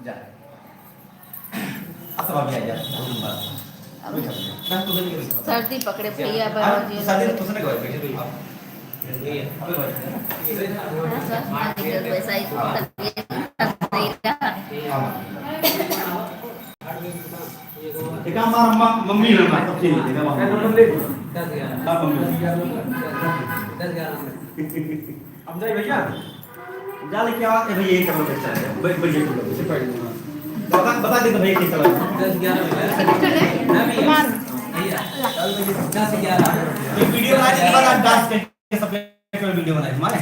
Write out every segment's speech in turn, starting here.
जा असर अभी आ जा सर्दी पकड़े भैया बाबूजी सर्दी तो उसने कहा वैसा ही एक हमारा मम्मी है ना सबसे नहीं है अब जाइए भैया जा लेके आओ भैया यही कर लो बच्चा है भैया को से पढ़ बता दे तो भैया कैसा लगा 10 11 ये वीडियो आज के बाद डांस के सब वीडियो बनाए हमारे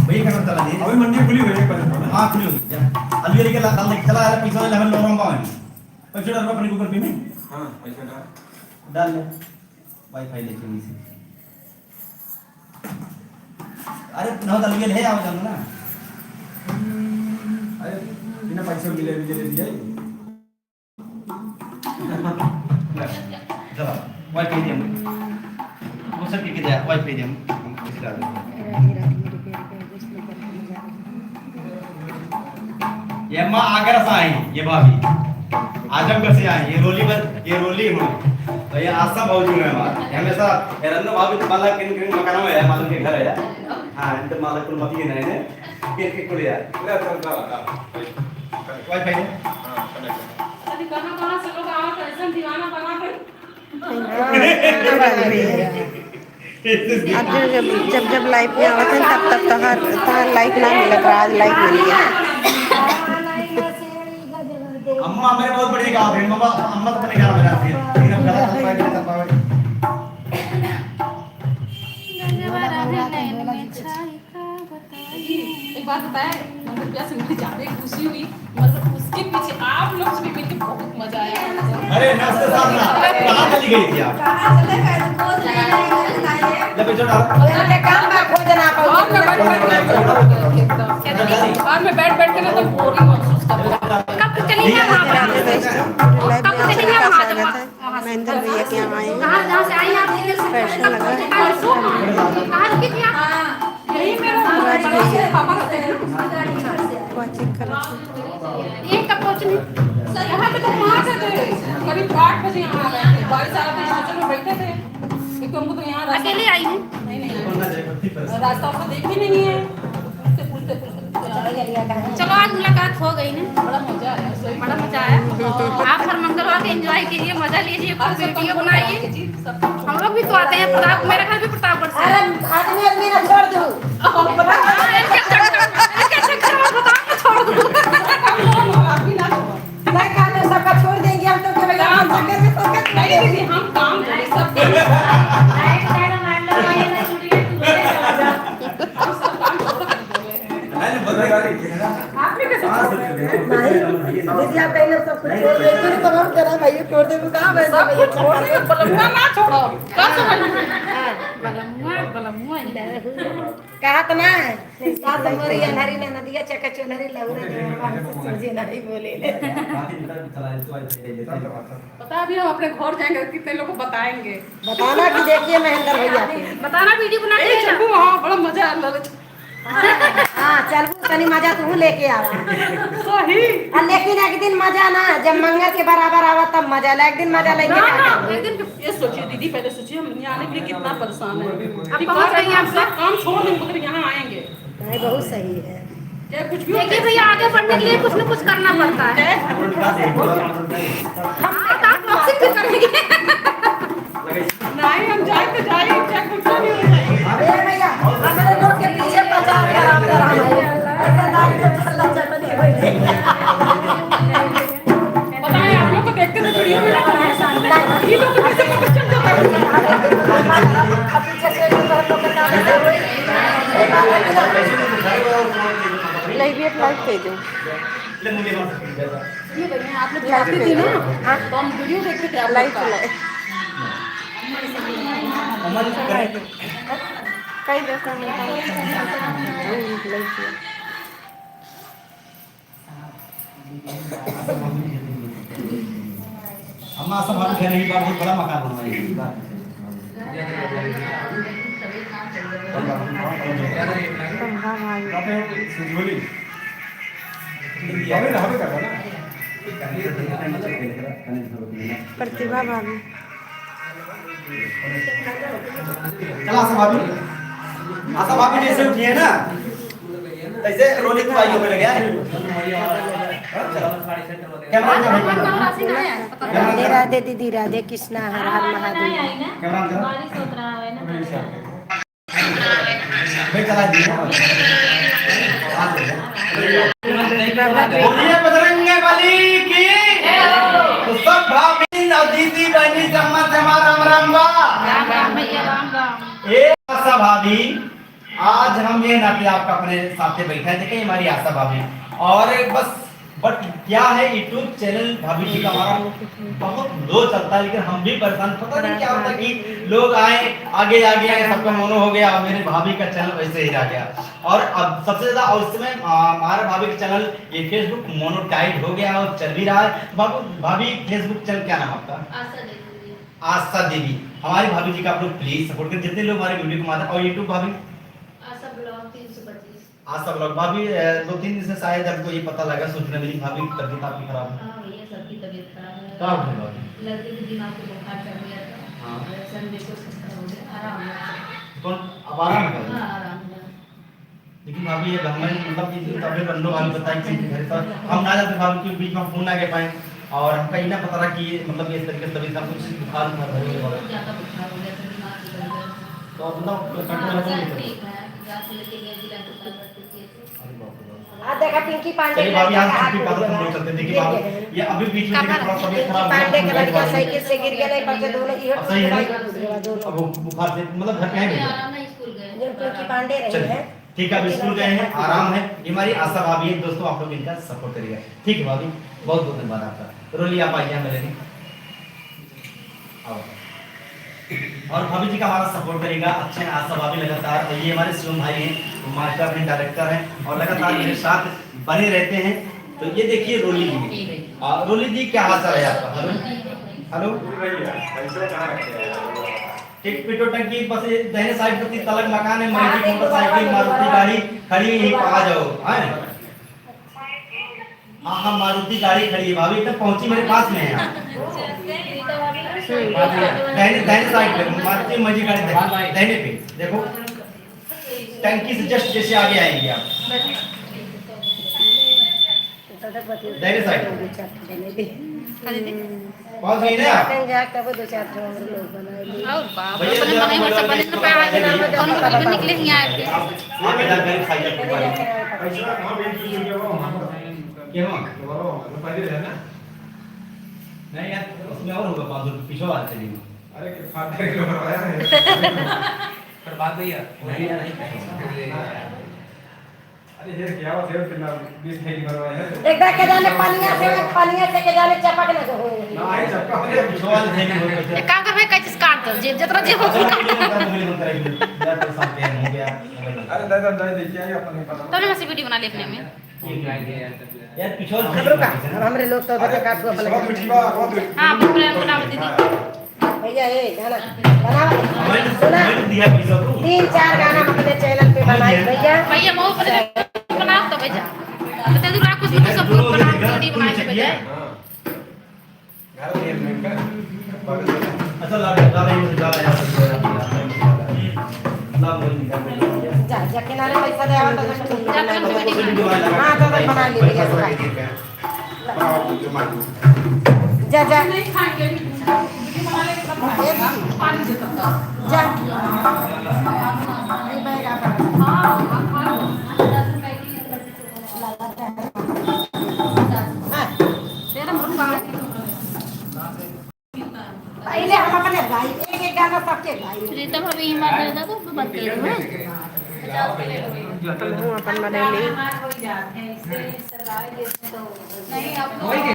भैया करना चला दे अभी मंडी खुली हुई है हां खुली हुई जा अभी लेके चला चला पैसा लेवल लो रहा हूं पैसा डाल अपने गूगल पे में हां पैसा डाल ले वाईफाई लेके नीचे अरे ना दलगे है आओ जानो ना अरे बिना पैसे मिले दिया चलो वाईफाई दे वो सब के दे वाईफाई दे हम किसी डाल ये मां आगरा से आई ये भाभी आजमगढ़ से आई ये रोली हूं तो ये आशा भाऊजी है हमारा हमेशा रंग भाभी तुम्हाला किन मकान में है मालूम के घर है हां इंत मालक कुल मत नहीं है के कुलिया वाईफाई है हां अभी कहां से लोग आओ ऐसा दीवाना बना कर अब जब लाइफ में आवत है तब तो हर लाइफ ना मिलत आज लाइफ मिल गया अम्मा मेरे बहुत बड़ी गाँव है मम्मा अम्मा तो नहीं गाँव में रहती है लेकिन अब गलत पाए नहीं पाए एक बात बताया मतलब क्या सिंपली जाने खुशी हुई मतलब उसके पीछे आप लोग से भी मिलकर बहुत मजा आया अरे नाश्ते साथ ना कहाँ चली गई थी आप जब बेचो ना और मैं बैठ के ना तो बोरिंग महसूस कर रहा कब चली ना कब चली ना महेंद्र भैया के यहाँ आए जहाँ से आई आप फैशन लगा कहाँ की थी आप यही मेरा पापा रहते हैं कोचिंग कर एक कब पहुँचनी यहाँ पे तो वहाँ से थे करीब 8 बजे यहाँ आ गए थे बारिश आ रहा था स्टेशन में बैठे थे एक हमको तो यहाँ अकेले आई हूँ नहीं रास्ता आपको देख ही नहीं है चलो आज मुलाकात हो गई ना बड़ा मजा आया बड़ा मजा आया आप हर मंगलवार के एंजॉय कीजिए मजा लीजिए वीडियो बनाइए हम लोग भी तो आते हैं प्रताप मेरा घर भी प्रतापगढ़ से है आदमी ना छोड़ दो छोड़ दो सबका छोड़ देंगे हम तो नहीं हम काम करें सब दीदी आप पहले सब कुछ छोड़ दे फिर तो हम करा भाई छोड़ दे कहां बैठ गए छोड़ दे बलमुआ ना छोड़ो का बलमुआ कहा तो ना सात मरी अनहरी ना नदिया चका चनहरी लौरे समझे नहीं बोले पता अभी हम अपने घर जाएंगे कितने लोग को बताएंगे बताना कि देखिए महेंद्र भैया के बताना वीडियो बना के चलू हां बड़ा मजा आ रहा हां चलू तनी मजा तू लेके आवा सही लेकिन एक दिन मजा ना जब मंगल के बराबर आवा तब मजा ले एक दिन मजा लेके एक दिन ये सोचिए दीदी पहले सोचिए हम यहाँ आने के लिए कितना परेशान है अब पहुंच गए आप सब काम छोड़ देंगे मगर यहाँ आएंगे नहीं बहुत सही है चाहे कुछ भी देखिए भैया आगे बढ़ने के लिए कुछ न कुछ करना पड़ता है हम बॉक्सिंग भी करेंगे नहीं हम जाए तो जाए चाहे कुछ भी हो जाए अरे भैया हमारे लोग के पीछे 50 ग्राम ऐसा दाल के चला चल नहीं होई बताएं आप लोग को देखते तो वीडियो में लगा है ये लोग कैसे पता चल जाता है अब पीछे से लोग का नाम लाइव भी लाइव दे दो ले मुझे मत ये भैया आप लोग जाते थे ना तो हम वीडियो देखते थे आप लाइव कई देखो अम्मा सब हम घर नहीं बहुत बड़ा मकान बनवाई हाँ भाभी प्रतिभा भाभी चला आशा भाभी जैसे उठी है ना ऐसे रोली की बाइक में लग गया है। कैमरा राधे राधे दीदी, राधे कृष्णा, हर हर महादेव। बोलिए बजरंग बली की तो सब भाभी और दीदी बहनी जम्मा जमा राम राम बा। ए आशा भाभी, आज हम ये नाते आपका अपने साथ बैठे थे कि हमारी आशा भाभी और बस बट क्या है यूट्यूब चैनल भाभी जी का हमारा बहुत लो चलता है, लेकिन हम भी परेशान, पता नहीं क्या होता कि लोग आए आगे आगे आए सबका मोनो हो गया और मेरे भाभी का चैनल वैसे ही रह गया। और अब सबसे ज्यादा और उस समय हमारे भाभी का चैनल ये फेसबुक मोनोटाइज हो गया और चल भी रहा है। भाभी फेसबुक चैनल क्या नाम आपका? आशा देवी। हमारी भाभी जी का आप लोग प्लीज सपोर्ट करें, जितने लोग हमारे वीडियो को मानते हैं। और यूट्यूब भाभी आशा ब्लॉग भाभी 2-3 दिन से शायद आपको ये पता लगा, सूचना मिली भाभी की तबीयत आपकी खराब है। क्या हुआ भाभी? लड़के के दिमाग को बुखार चढ़ गया था। हाँ। संडे को हो गया, आराम हुआ। कौन अब आराम कर रहे हैं? हाँ, आराम हुआ। लेकिन भाभी ये हमें मतलब कि तबीयत बंदो भाभी बताई कि घर पर हम ना जाते भाभी के बीच में फोन ना कर पाए और हमका ये ना पता रहा कि मतलब इस तरीके से तबीयत का कुछ बुखार था बहुत ज्यादा बुखार हो गया था, दिमाग से बढ़ गया। तो मतलब कंट्रोल हाँ, नहीं सर, कर ठीक है। रात में लेके गए जिला अस्पताल भर्ती किए थे। आज देखा पिंकी पांडे चलिए भाभी आज की बात हम लोग चलते हैं। देखिए भाभी ये अभी बीच में देखिए थोड़ा तबीयत खराब हो पांडे के लड़का गया साइकिल से गिर गया, पर से दोनों ये सही है। दोनों अब वो बुखार से मतलब घर पे हैं अभी भी? आराम नहीं, स्कूल गए। जो पिंकी पांडे रही चलिए है। ठीक है, अब स्कूल गए हैं, आराम है। ये हमारी आशा भाभी है दोस्तों, आप लोग इनका सपोर्ट करिएगा। ठीक है भाभी, बहुत बहुत धन्यवाद आपका। रोली आप आइए मेरे लिए आओ। और भाभी जी का हमारा सपोर्ट करेगा। अच्छे हैं आशा भाभी लगातार, और ये हमारे शिवम भाई हैं, मास्टर अपने डायरेक्टर हैं और लगातार मेरे साथ बने रहते हैं। तो ये देखिए रोली जी, रोली जी क्या हाल चाल है आपका? हेलो हेलो, एक पेट्रोल टंकी बस दाहिने साइड पर तलक मकान है, मैजिक मोटरसाइकिल मारुति गाड़ी खड़ी है, आ जाओ। हाँ हाँ, मारुति गाड़ी खड़ी है भाभी, तक पहुंची मेरे पास में है। दाहिने साइड पे मारुति मैजिक गाड़ी दाहिने पे देखो, टंकी से जस्ट जैसे आगे आएंगे आप दाहिने साइड पहुंच गई ना आप? जाकर वो 2-4 लोग बनाए लिए। और बाप रे, बने हो सब बने तो पैसा के नाम पे कौन कभी निकले नहीं आए थे। हां बेटा गरीब खाई जाते हैं क्यों नहीं यार, उसमें और होगा 500 रुपये पिछवा वाले चलेंगे। अरे कि फाट करके बनवाया है पर बात नहीं यार नहीं यार नहीं। अरे ये क्या हुआ सेव कितना 20 थैली बनवाया है एक बार के जाने पानिया से के जाने चपक ना हो। ना आई चक्का पिछवा वाले थे नहीं होते। एक काम कर भाई, कच्ची काट दो, जे जतरा जे हो अरे दादा दादा देखिए आई अपन नहीं पता तब ना वीडियो बना ले अपने में। यार पिछवा रुका, अब हमरे लोग तो उधर से काट को बहुत अपने। मीठी बात बहुत हां प्रोग्राम बना दीदी। भैया ए गाना बनाओ सुना, मैंने दिया पिछवा को 3-4 गाना हम अपने चैनल पे बनाए भैया। भैया मो पर बनाओ तो भैया बता दूं कुछ भी सब लोग बना वीडियो बनाए के बजाय। घर में में का अच्छा ला जा जा किनारे पैसा दे आवा तो जा तुम वीडियो हां तो बना ली भैया जा जा नहीं खाएंगे वीडियो बना ले पानी दे सकता जा नहीं बैगा हां तेरा मुर्गा पहले हम अपने भाई एक गाना सबके भाई प्रीतम अभी हिम्मत दे दो तो बनते हैं अपन बनेली नहीं आप